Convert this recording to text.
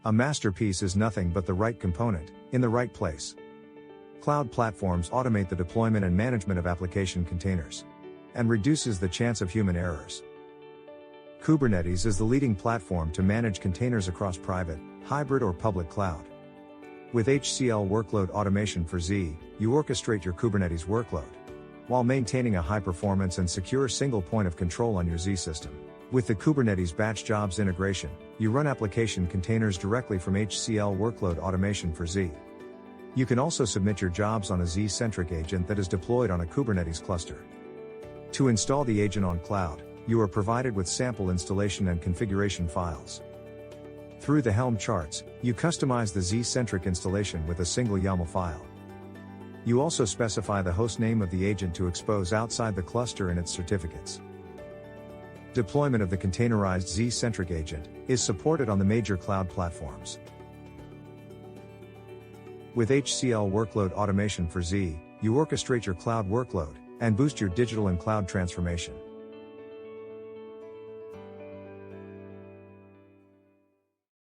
A masterpiece is nothing but the right component, in the right place. Cloud platforms automate the deployment and management of application containers, and reduces the chance of human errors. Kubernetes is the leading platform to manage containers across private, hybrid or public cloud. With HCL Workload Automation for Z, you orchestrate your Kubernetes workload, while maintaining a high-performance and secure single point of control on your Z system. With the Kubernetes Batch Jobs integration, you run application containers directly from HCL Workload Automation for Z. You can also submit your jobs on a z-centric agent that is deployed on a Kubernetes cluster. To install the agent on cloud, you are provided with sample installation and configuration files. Through the Helm charts, you customize the z-centric installation with a single YAML file. You also specify the host name of the agent to expose outside the cluster and its certificates. Deployment of the containerized z-centric agent is supported on the major cloud platforms. With HCL Workload Automation for Z, you orchestrate your cloud workload and boost your digital and cloud transformation.